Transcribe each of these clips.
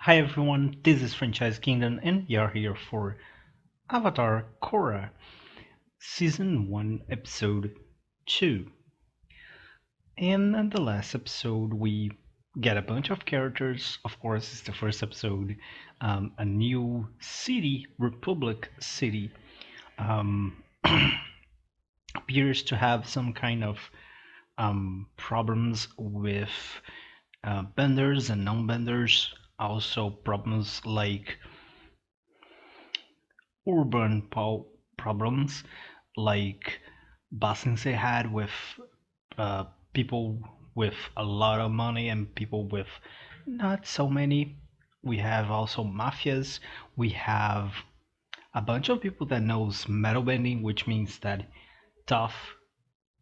Hi everyone, this is Franchise Kingdom and we are here for Avatar Korra, Season 1, Episode 2. In the last episode, we get a bunch of characters. Of course, it's the first episode. A new city, Republic City, um, appears to have some kind of problems with benders and non-benders. Also, problems like urban problems like Basinse had with uh, people with a lot of money and people with not so many. We have also mafias. We have a bunch of people that knows metal bending, which means that tough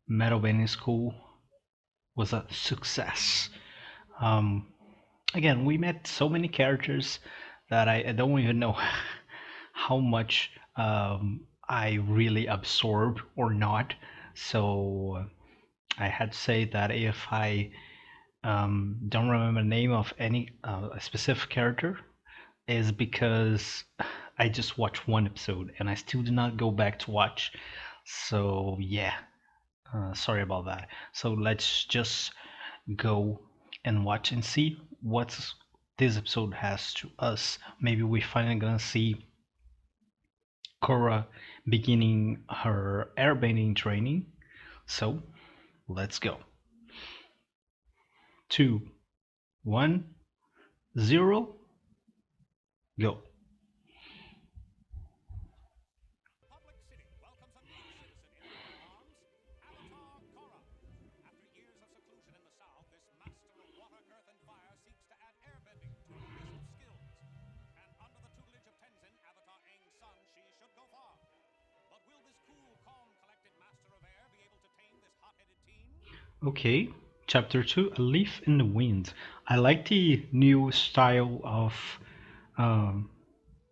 metal bending school was a success. Um, Again, we met so many characters that I don't even know how much I really absorbed or not. So I had to say that if I don't remember the name of any specific character, is because I just watched one episode and I still did not go back to watch. So yeah, sorry about that. So let's just go and watch and see what this episode has to us. Maybe we finally gonna see Korra beginning her airbending training. So let's go. 2, 1, 0, go. Okay, chapter 2, A Leaf in the Wind. I like the new style of um,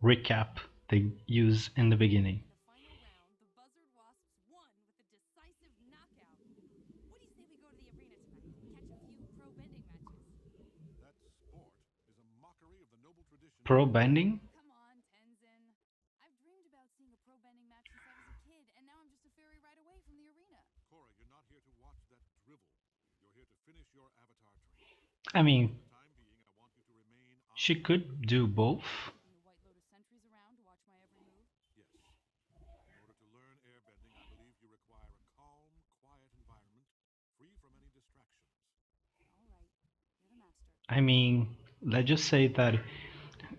recap they use in the beginning. Pro bending? I mean, she could do both. I mean, let's just say that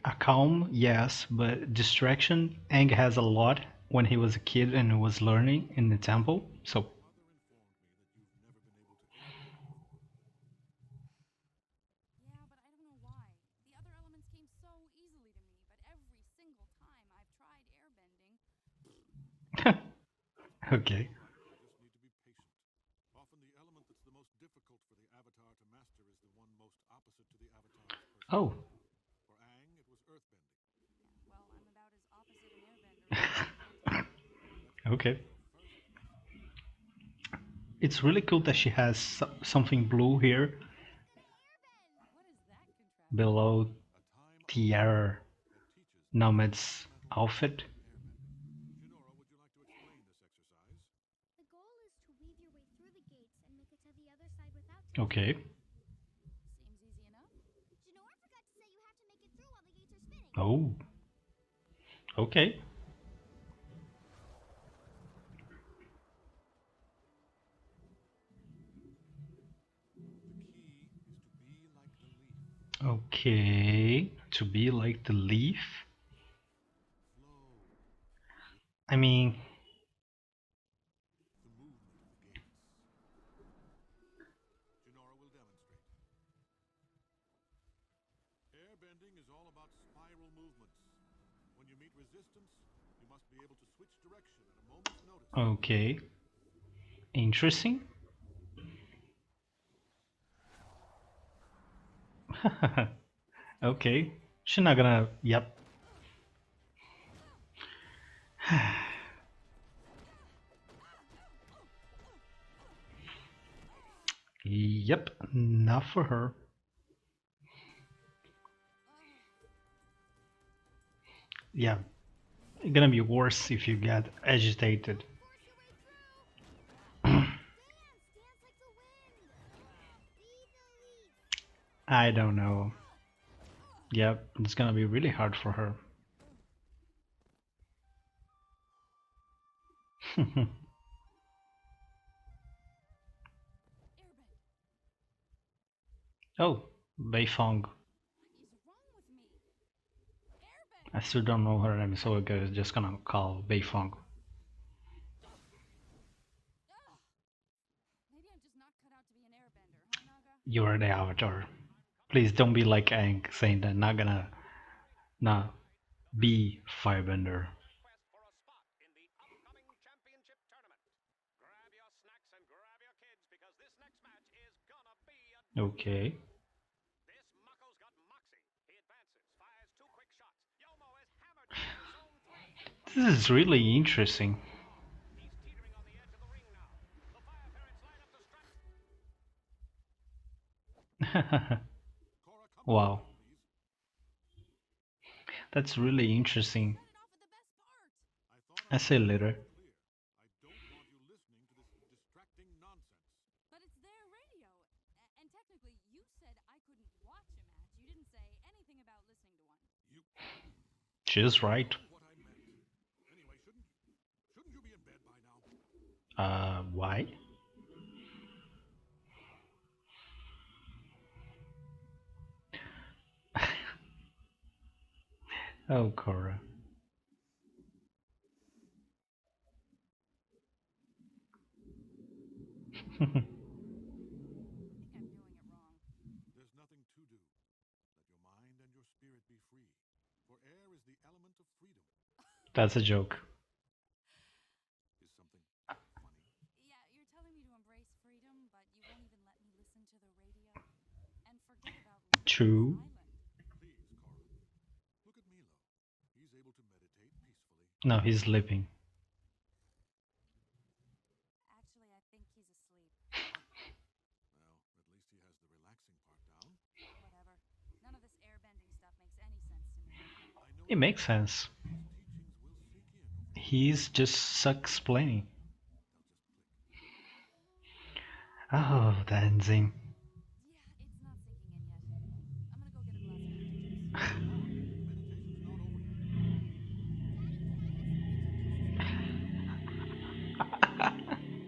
a calm, yes, but distraction, Aang has a lot when he was a kid and was learning in the temple. So, okay. Oh, okay. It's really cool that she has something blue here below Tiara Nomad's outfit. Okay. Oh, okay. Okay. To be like the leaf. I mean, okay. Interesting. Okay. She's not gonna. Yep. Yep. Not for her. Yeah, it's gonna be worse if you get agitated. I don't know. Yep, it's gonna be really hard for her. Oh, Beifong. I still don't know her name, so I'm just gonna call Beifong. You are the avatar. Please don't be like Aang saying that not gonna not be firebender. Okay. This is really interesting. Wow. That's really interesting. I say later. She's right. Why? Oh, Korra. That's a joke. True. No, he's sleeping. It makes sense. He's just explaining. Oh, dancing.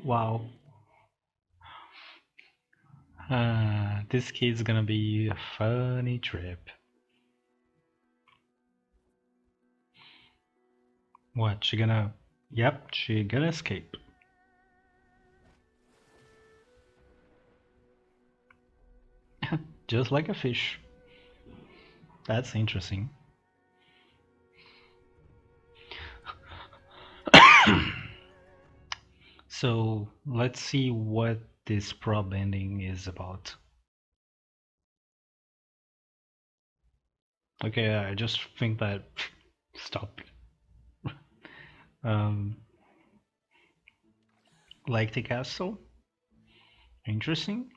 Wow. This kid's gonna be a funny trip. What? She gonna? Yep, she gonna escape. Just like a fish. That's interesting. So let's see what this prop ending is about. Okay, I just think that stop. Um, like the castle, interesting.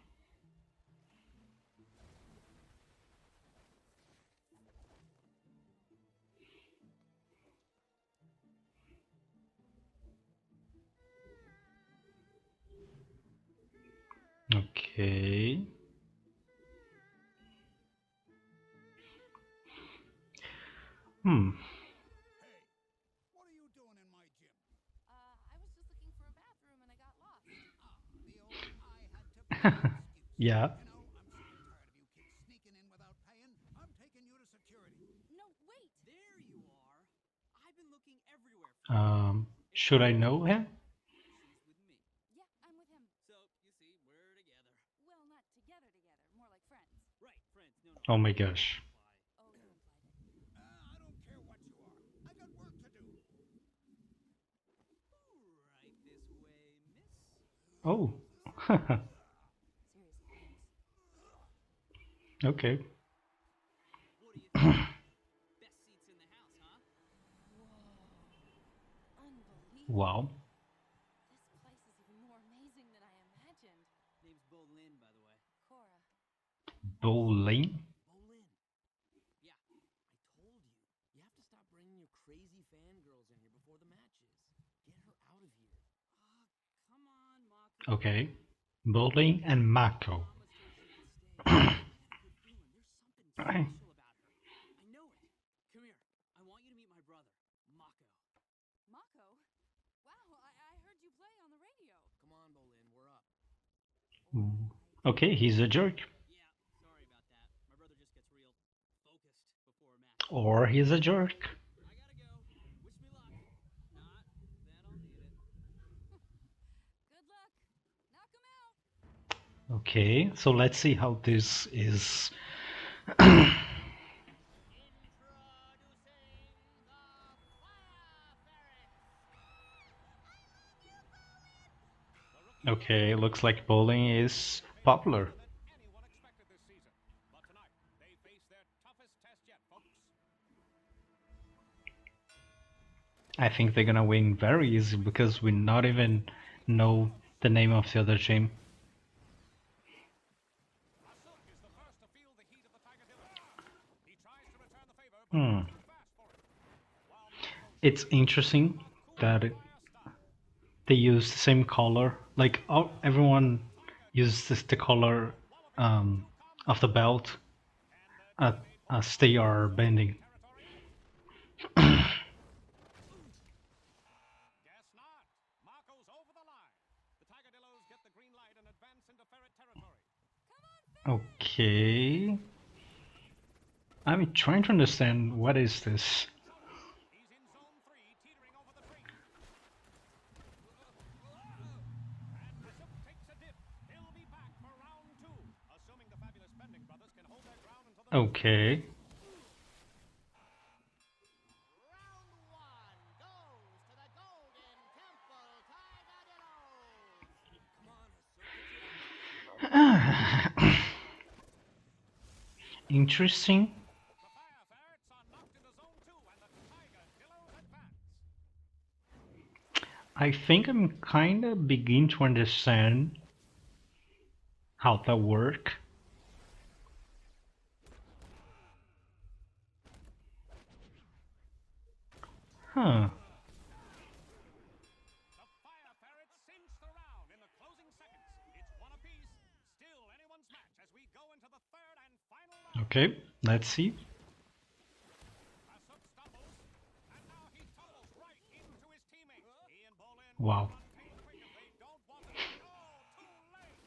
Okay. Hmm. Yeah. Should I know him? Oh my gosh. Oh. Okay. Wow. Bowling? stop bringing your crazy fangirls in here before the matches. Get her out of here. Come on, Mako. Okay. Bowling and I Mako. promised her she could stay. I have a good feeling there's something I- special about her. I know it. Come here. I want you to meet my brother, Mako. Mako? Wow, I heard you play on the radio. Come on, Bolin, we're up. Okay, he's a jerk. Yeah, sorry about that. My brother just gets real focused before a match. Or he's a jerk. I gotta go. Wish me luck. Not that I'll need it. Good luck. Knock him out. Okay, so let's see how this is. Introducing the Fire Ferret. Okay, looks like bowling is popular. Anyone expected this season. But tonight, they face their toughest test yet, folks. I think they're gonna win very easy because we not even know the name of the other team. Asuk is the first to feel the heat of the Tiger. He tries to return the favor, but Hmm. too fast for it. While Mako It's interesting that they use the same color. Like everyone uses the color of the belt uh, as they are bending. territory. Guess not. Mako's over the line. The Tigadillos get the green light and advance into ferret territory. Okay. I'm trying to understand what is this. He's in zone 3, teetering over the tree. And Asuk takes a dip. He'll be back for round 2, assuming the fabulous Bending brothers can hold their ground until the Okay. Round 1 goes to the Golden Temple Tigadillos. Come on, Ahsoka. Interesting. The Fire Ferrets are knocked into zone 2 and the Tigadillos advance. I think I'm kind of begin to understand how that work. Huh. The Fire Ferrets cinch the round in the closing seconds. It's one apiece. Still anyone's match as we go into the third and final round. Okay, let's see. Asuk stumbles, and now he tumbles right into his teammate. He and Bolin Wow. run pain quick if they don't want to. Oh, too late.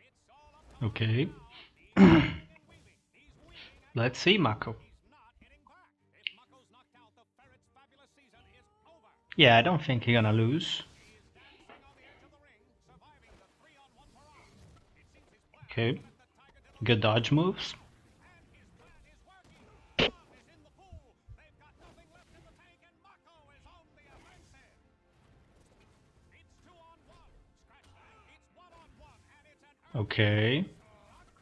It's all up to Okay. Mako now. He's weaving and weaving. He's weaving and Let's see, Mako. he's not hitting back. If Mako's knocked out, the Ferret's fabulous season is over. Yeah, I don't think he's gonna lose. He's dancing on the edge of the ring, surviving the 3-on-1 barrage. It seems his plan Okay. is to let the Tigadillos Good dodge moves. and his plan is working. Love is in the pool. They've got nothing left in the tank, and Mako is on the offensive. It's 2-on-1. Scratch that. It's 1-on-1, and it's an early Okay.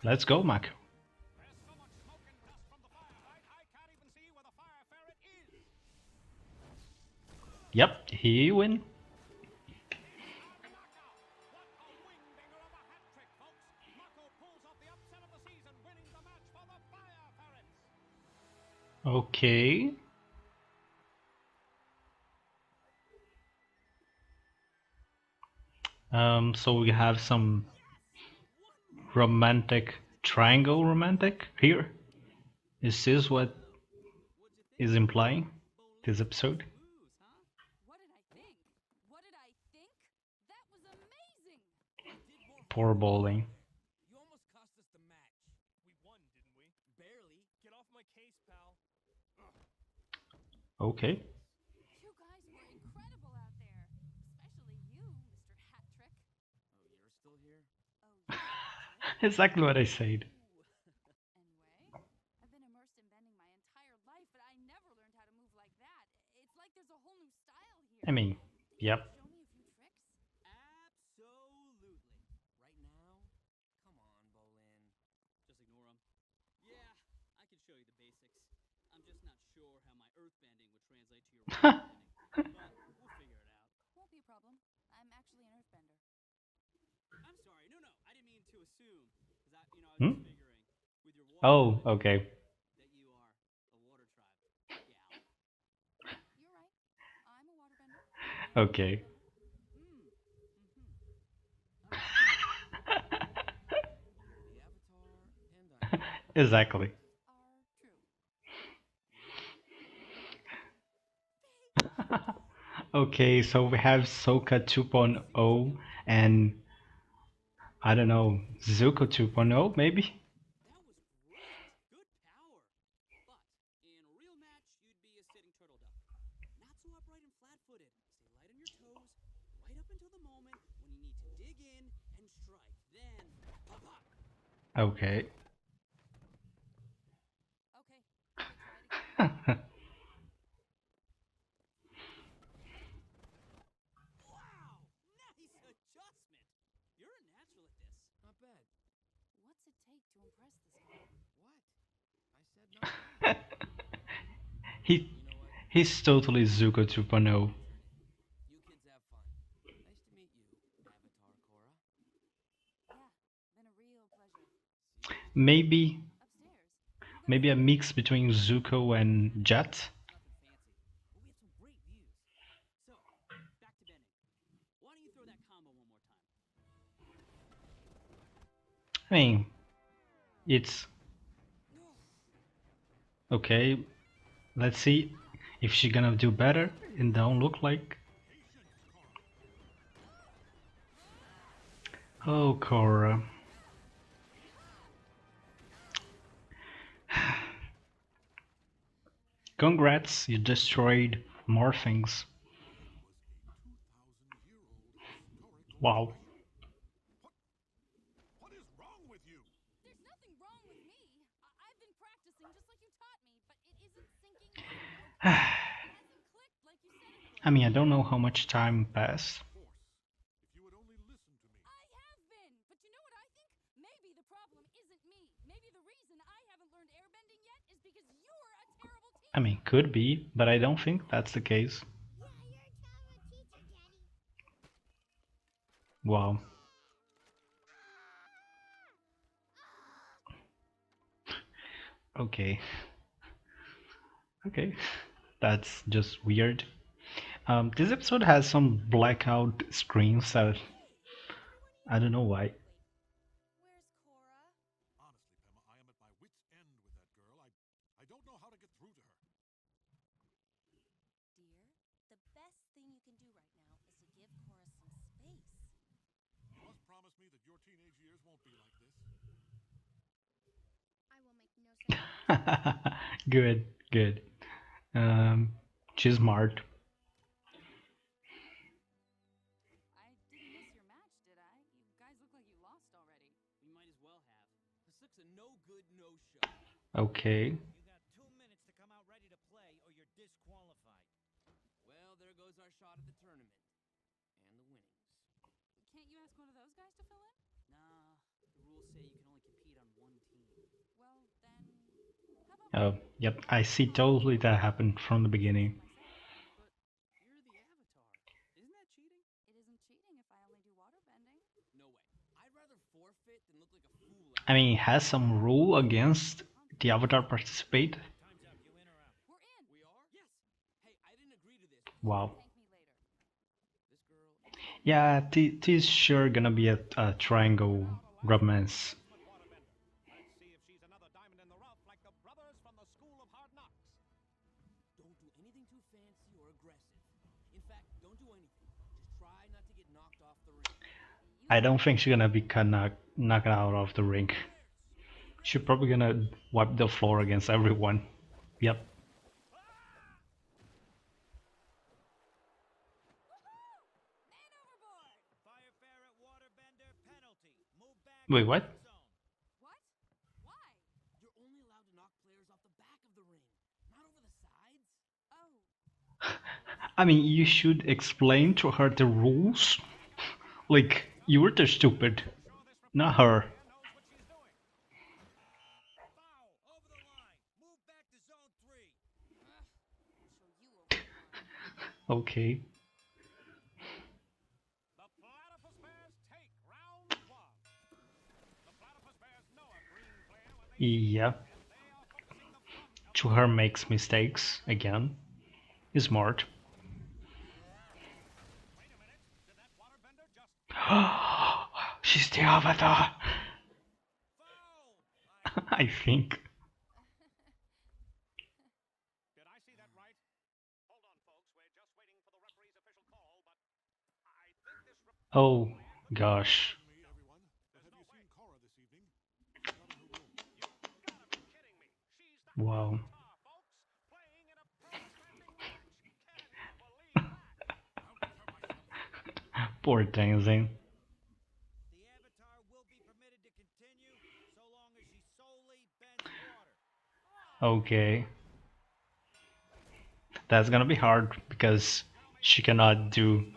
Let's go, Mako. There's so much smoke and dust from the firefight, I can't even see where the Fire Ferret is. Yep, he win. A knockout. What a wing-dinger of a hat trick, folks. Mako pulls off the upset of the season, winning the match for the Fire Ferrets. Okay. So we have some romantic triangle romantic here. Is this what What'd you think? is implying Bolin this episode? lose, huh? What did I think? What did I think? That was amazing. You did more Poor harm than bowling. You almost cost us the match. We won, didn't we? Barely. Get off my case, pal. Okay. You guys were incredible out there. Especially you, Mr. Hat Trick. Oh, you're still here? Oh, yes, actually. Exactly what I said. Anyway, I've been immersed in bending my entire life, but I never learned how to move like that. It's like there's a whole new style here. I mean, Can you yep. show me a few tricks? Absolutely. Right now? Come on, Bolin. Just ignore him. Yeah, I can show you the basics. I'm just not sure how my earthbending would translate to your rock bending, but we'll figure it out. Won't be a problem. I'm actually an earthbender. I'm sorry, no, I didn't mean to assume, because I was Hmm? just figuring with your water Oh, bending okay. that you are a Okay. You're the Avatar, and I'm the Exactly. Are true. Okay, so we have Soka 2.0 and I don't know, Zuko 2.0 maybe? That was great. Good power. But in a real match, you'd be a sitting turtle dove. Not so upright and flat-footed. Stay light on your toes, right up until the moment when you need to dig in and strike. Then, pop up. Okay. Okay. Okay, try it again. Wow! Nice adjustment. You're a natural at this. not bad. What's it take to impress this guy? What? I said not bad. he You know what? he's totally Zuko 2.0. Turn it. You kids have fun. Nice to meet you, Avatar Korra. Yeah, been a real pleasure. See you Maybe Upstairs. You guys maybe a go. mix between Zuko and Jet. It's nothing fancy, but we had some great views. So, back to bending. Why don't you throw that combo one more time? I mean, it's okay. Let's see if she's gonna do better. It don't look like. Oh, Korra. Congrats, you destroyed more things. Wow. What is wrong with you? There's nothing wrong with me. I've been practicing just like you taught me, but it isn't sinking in, okay? It hasn't clicked like you said it would. I mean, I don't know how much time passed. Force. If you would only listen to me. I have been, but you know what I think? Maybe the problem isn't me. Maybe the reason I haven't learned airbending yet is because you're a terrible teacher. I mean, could be, but I don't think that's the case. Yeah, you're a terrible teacher, Daddy. Wow. Okay. Okay. That's just weird. This episode has some blackout screens that I don't know why. Where's Korra? Honestly, Pema, I am at my wit's end with that girl. I don't know how to get through to her. Dear, the best thing you can do right now is to give Korra some space. You must promise me that your teenage years won't be like this. I will make no such Good, good. She's smart. I didn't miss your match, did I? You guys look like you lost already. We might as well have. This looks a no-good no-show. Okay. You got 2 minutes to come out ready to play, or you're disqualified. Well, there goes our shot at the tournament. And the winnings. Can't you ask one of those guys to fill in? Nah, the rules say you can only compete on one team. Well, then, how about Oh, yep. I see totally that happened from the beginning. myself? But you're the Avatar. Isn't that cheating? It isn't cheating if I only do water bending. No way. I'd rather forfeit than look like a fool. I mean, has some rule against the Avatar participate? Time's up. You in or out? We're in. We are? Yes. Hey, I didn't agree to this. Wow. Thank me later. This girl. Yeah, this sure gonna be a triangle romance. Waterbender. Let's see if she's another diamond in the rough like the brothers from the School of Hard Knocks. Don't do anything too fancy or aggressive. In fact, don't do anything. Just try not to get knocked off the ring. I don't think she's gonna be knocked out of the ring. She's probably gonna wipe the floor against everyone. Yep. Man overboard! Fire ferret, waterbender, penalty. Move back. Wait, what? to the zone. What? Why? You're only allowed to knock players off the back of the ring, not over the sides. Oh, I mean, you should explain to her the rules. Like, you were too stupid, not her. Player knows what she's doing. Foul. Over the line. Move back to zone 3. I'll show you over the line. Okay. The Platypus Bears take round one. The Platypus Bears know a green player when they see Yeah. him, and they are focusing the brunt of Chuhar makes mistakes again. He's smart. She's the Avatar. Foul! I think. Did I see that right? Hold on, folks. We're just waiting for the referee's official call, but I think this Oh gosh. Pardon me, everyone, but have you seen Korra this evening? She's not in her room. You've got to be kidding me. She's the Wow. Avatar, folks, playing in a pro wrestling match. Can you believe that? I'll kill myself. Poor Tenzin. The Avatar will be permitted to continue so long as she solely bends water. Okay. That's gonna be hard because she cannot do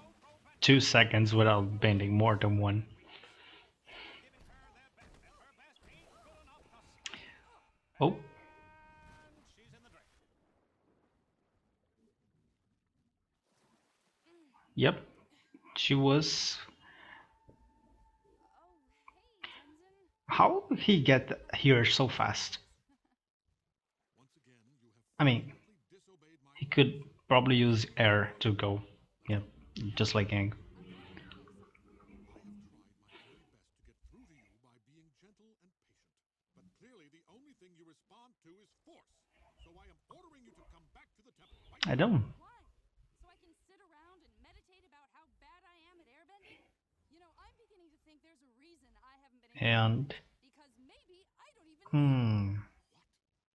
2 seconds without bending more than one. They're giving her their best, and her best ain't good enough to stop. Oh, And she's in the drain. yep. She was. Oh, hey, Tenzin. How he get here so fast? Once again, you have I mean, flagrantly disobeyed my he could probably use air to go. Yeah, just like Aang. I'm sorry, please. I have tried my very best to get through to you by being gentle and patient. But clearly the only thing you respond to is force. So I am ordering you to come back to the temple right I now. don't. Why? So I can sit around and meditate about how bad I am at airbending? You know, I'm beginning to think there's a reason I haven't been able And to. Because maybe I don't even need. What?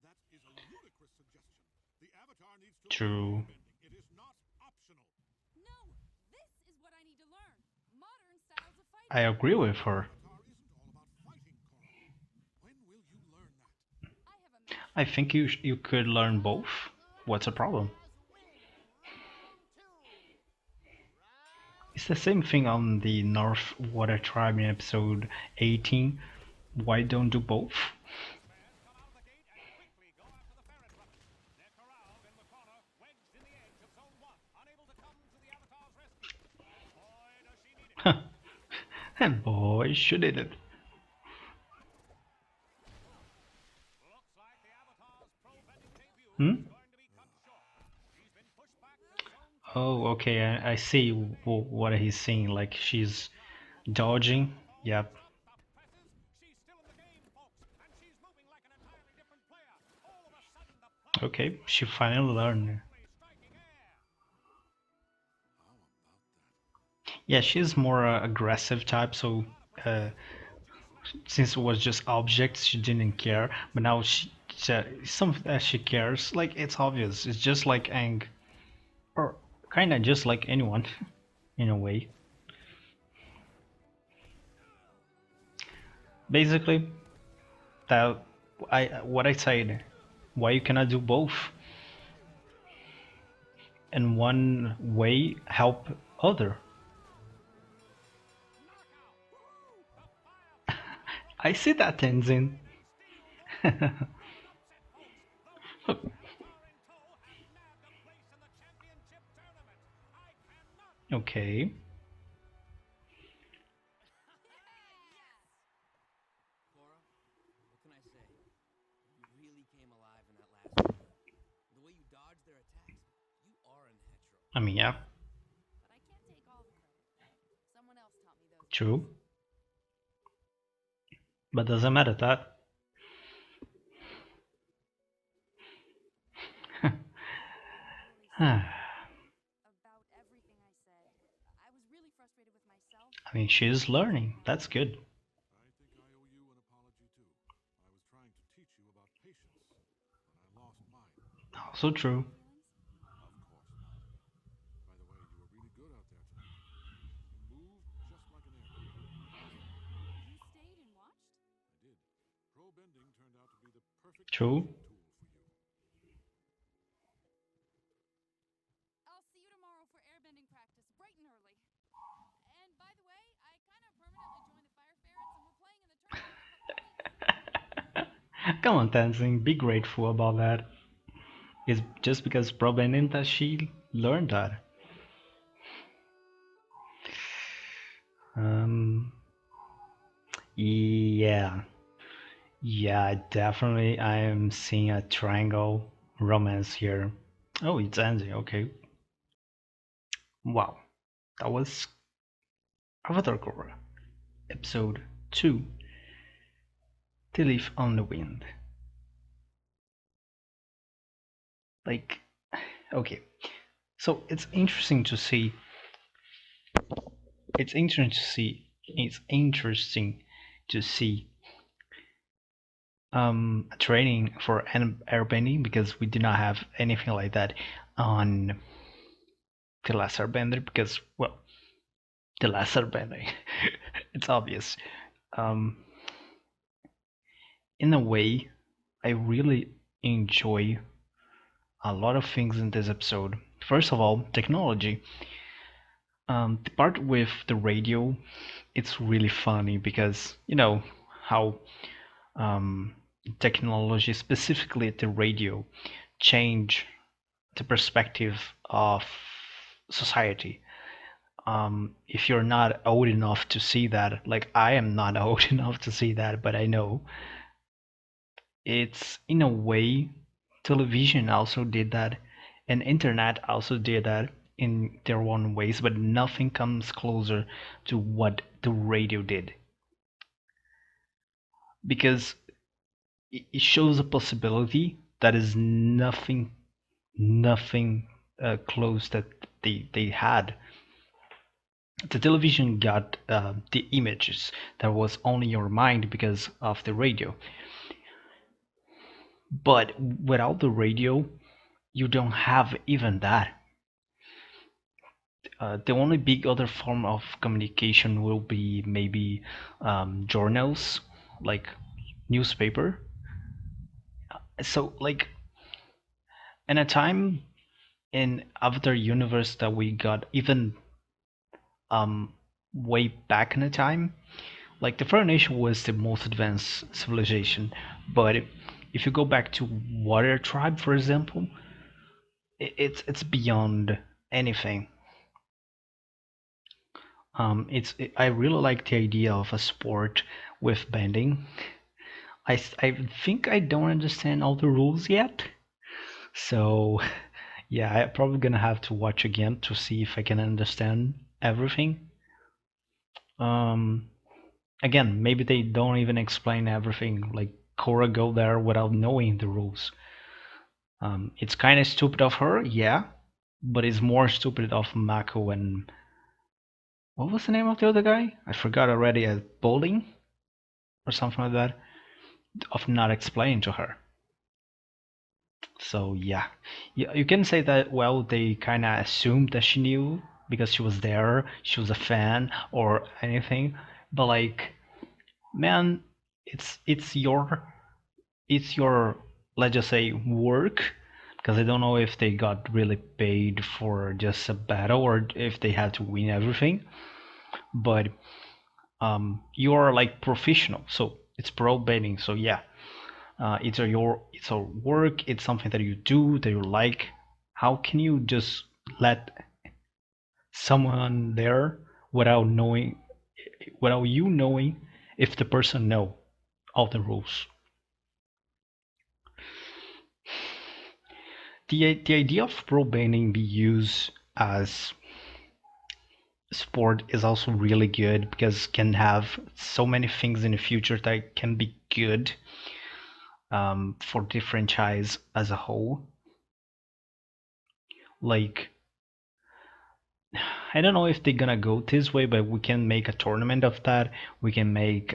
That is a ludicrous suggestion. The Avatar needs to learn true. airbending. It is not optional. No, this is what I need to learn. Modern styles of I fighting. agree with her. Avatar isn't all about fighting, Korra. When will you learn that? I have a match. I think you could learn both. What's the problem? It's the same thing on the North Water Tribe in episode 18. Why don't do both? Bears come out of the gate and quickly go after the ferret puppet. They're corralled in the corner, wedged in the edge of Zone 1, unable to come to the Avatar's rescue. And boy, does she need it. And boy, should it. Looks like the Avatar's pro bending debut Hmm? is going to be cut short. She's been pushed back to Zone 2. Oh, okay. I see what he's saying. Like she's dodging. Yep. Stop the presses. She's still in the game, folks, and she's moving like an entirely different player. All of a sudden, the puppet Okay, she finally learned. striking air. How about that? Yeah, she's more aggressive type. So since it was just objects, she didn't care. But now some that she cares. Like it's obvious. It's just like Aang, or kind of just like anyone, in a way. Basically, that what I said. Why you cannot do both? In one way, help other. I see that, Tenzin. Okay. Korra, what can I say? You really came alive in that last round. The way you dodged their attacks, you are a natural. I mean, yeah, But I can't take all the credit. Someone else taught me those. true. But doesn't matter that. I About everything I said. I was really frustrated with myself. mean, she's learning. That's good. I think I owe you an apology too. I was trying to teach you about patience, but I lost mine. Also true. Feelings? Of course not. By the way, you were really good out there tonight. You moved just like an airbender. You stayed and watched? I did. Pro bending turned out to be the perfect True. teaching tool for you. I'll see you tomorrow for airbending practice, bright and early. And by the way, I kind of permanently joined the Fire Ferrets and we're playing in the tournament in a couple weeks. Come on, Tenzin, be grateful about that. It's just because probably that she learned that. Um, yeah, yeah, definitely. I am seeing a triangle romance here. Oh, it's Angie. Okay. Wow, that was Avatar Korra, episode 2, The Leaf on the Wind. Like, okay, so it's interesting to see training for airbending because we do not have anything like that on the last airbender because well the last airbending it's obvious. um in a way I really enjoy a lot of things in this episode. First of all, technology. The part with the radio, it's really funny because you know how um, technology, specifically the radio, change the perspective of society. If you're not old enough to see that, like I am not old enough to see that, but I know it's in a way television also did that and internet also did that in their own ways, but nothing comes closer to what the radio did because it shows a possibility that is nothing close that they had. The television got the images that was only your mind because of the radio, but without the radio you don't have even that. The only big other form of communication will be maybe journals, like newspaper. So, like, in a time in Avatar universe that we got even um, way back in the time, like the Fire Nation was the most advanced civilization, but if you go back to Water Tribe, for example, it's beyond anything. I really like the idea of a sport with bending. I think I don't understand all the rules yet, so yeah, I'm probably gonna have to watch again to see if I can understand everything. Um, Again, maybe they don't even explain everything. Like Korra go there without knowing the rules. It's kind of stupid of her, yeah, but it's more stupid of Mako and what was the name of the other guy? I forgot already. Bowling or something like that. Of not explaining to her. So yeah, you can say that. Well, they kind of assumed that she knew because she was there, she was a fan or anything. But like, man, it's your let's just say work because I don't know if they got really paid for just a battle or if they had to win everything. But you are like professional, so it's pro betting. So yeah, it's a work. It's something that you do that you like. How can you just let someone there without knowing, without you knowing if the person know all the rules? The idea of pro banning be used as sport is also really good because can have so many things in the future that can be good for the franchise as a whole. Like I don't know if they're gonna go this way, but we can make a tournament of that. We can make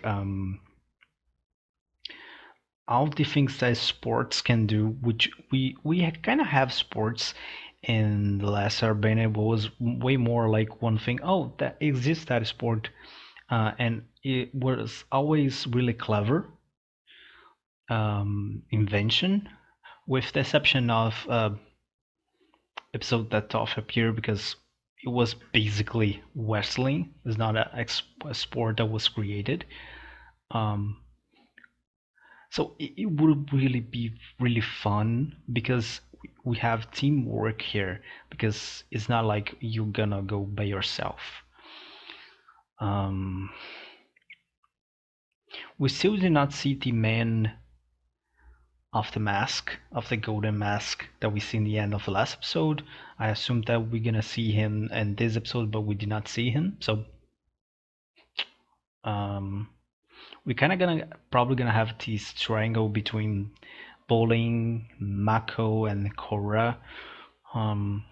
all the things that sports can do, which we kind of have sports in the last urban. It was way more like one thing. Oh, that exists that sport, and it was always really clever invention, with the exception of episode that off appear because it was basically wrestling. It's not a sport that was created. Um, so it would really be really fun because we have teamwork here because it's not like you're gonna go by yourself. Um, we still did not see the man of the mask, of the golden mask that we see in the end of the last episode. I assumed that we're gonna see him in this episode, but we did not see him. So Um, we kind of gonna probably gonna have this triangle between bowling, Mako, and Korra. Um,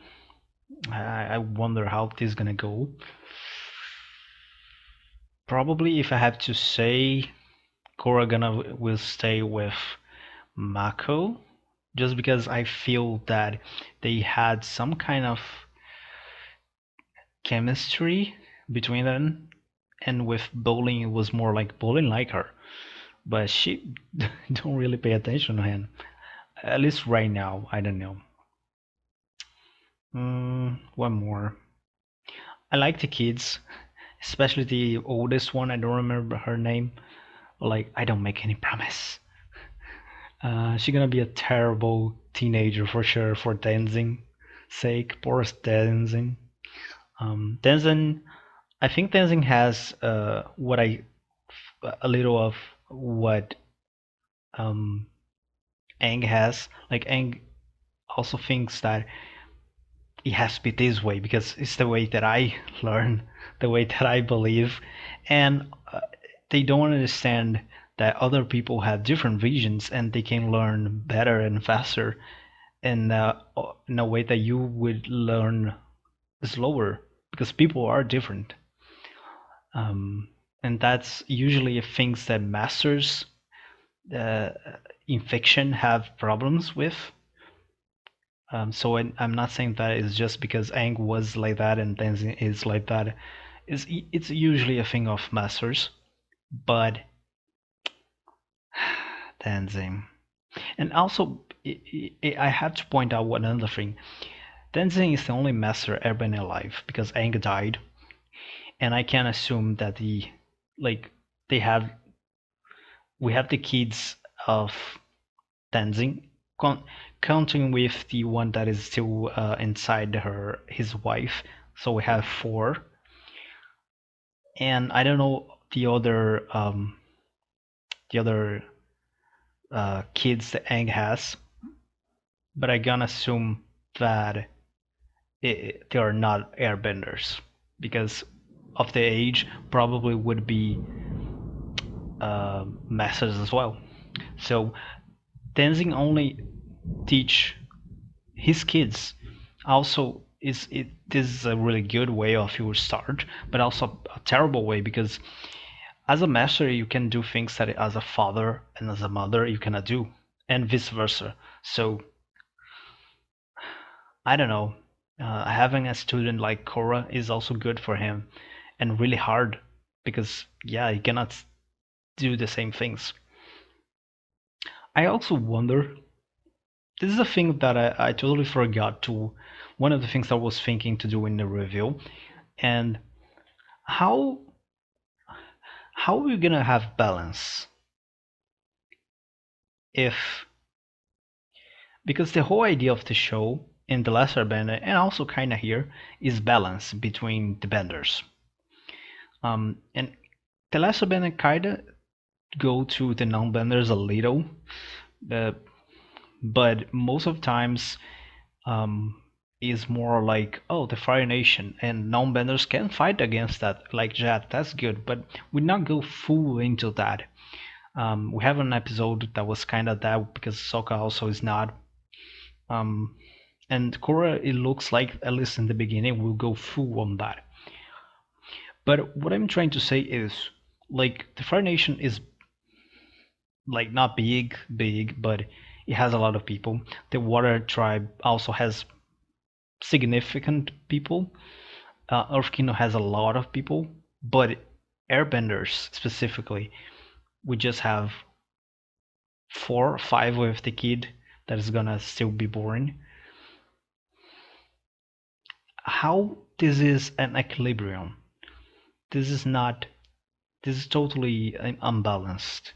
I wonder how this is gonna go. Probably, if I have to say, Korra gonna will stay with Mako, just because I feel that they had some kind of chemistry between them, and with bowling, it was more like bowling like her, but she don't really pay attention to him. At least right now, I don't know. One more. I like the kids, especially the oldest one. I don't remember her name. Like, I don't make any promise. She's gonna be a terrible teenager for sure for Tenzing's sake. Poor Tenzing. Tenzin, I think Tenzing has what I a little of what um Aang has. Like Aang also thinks that it has to be this way because it's the way that I learn, the way that I believe, and they don't understand that other people have different visions and they can learn better and faster in a way that you would learn slower because people are different. Um, and that's usually things that masters uh, in fiction have problems with. So I'm not saying that it's just because Aang was like that and Tenzin is like that. It's usually a thing of masters, but Tenzin. And also, I have to point out one other thing. Tenzin is the only master airbender alive because Aang died, and I can assume that like they have we have the kids of Tenzin, counting with the one that is still inside his wife. So we have four, and I don't know the other kids that Aang has, but I can assume that they are not airbenders because of the age probably would be masters as well. So Tenzin only teach his kids. Also, this is a really good way of your start, but also a terrible way because as a master you can do things that as a father and as a mother you cannot do, and vice versa. So I don't know. Having a student like Korra is also good for him, and really hard because yeah, he cannot do the same things. I also wonder. This is a thing that I totally forgot to. One of the things I was thinking to do in the review, and how how are we gonna have balance if because the whole idea of the show in the Last Airbender and also kind of here is balance between the benders. And the Last Airbender kind of go to the non-benders a little, uh, but most of times is more like, oh, the Fire Nation and non-benders can fight against that, like Jet. That's good, but we not go full into that. We have an episode that was kind of that because Sokka also is not. Um, and Korra, it looks like at least in the beginning, will go full on that. But what I'm trying to say is, like, the Fire Nation is like not big, but it has a lot of people. The Water Tribe also has significant people. Earth Kingdom has a lot of people, but Airbenders specifically, we just have 4 or 5 with the kid that is gonna still be born. How this is an equilibrium? This is not. This is totally unbalanced.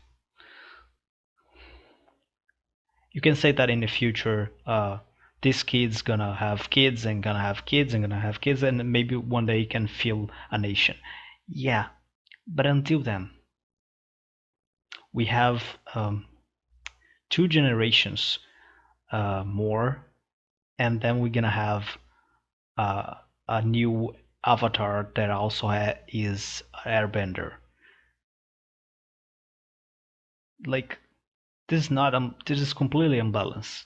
You can say that in the future, this kid's gonna have kids and gonna have kids and gonna have kids, and maybe one day can fill a nation. Yeah, but until then, we have 2 generations more, and then we're gonna have uh, a new avatar that also is airbender. Like this is not this is completely unbalanced.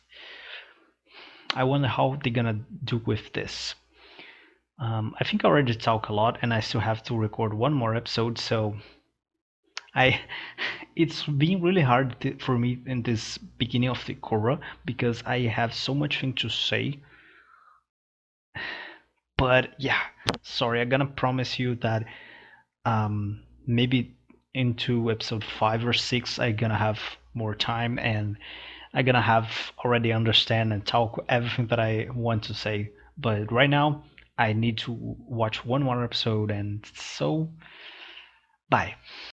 I wonder how they're gonna do with this. I think I already talk a lot, and I still have to record one more episode, so I it's been really hard for me in this beginning of the Korra because I have so much thing to say. But yeah, sorry, I'm gonna promise you that maybe into episode 5 or 6 I'm gonna have more time and I'm gonna have already understand and talk everything that I want to say. But right now I need to watch one more episode, and so bye.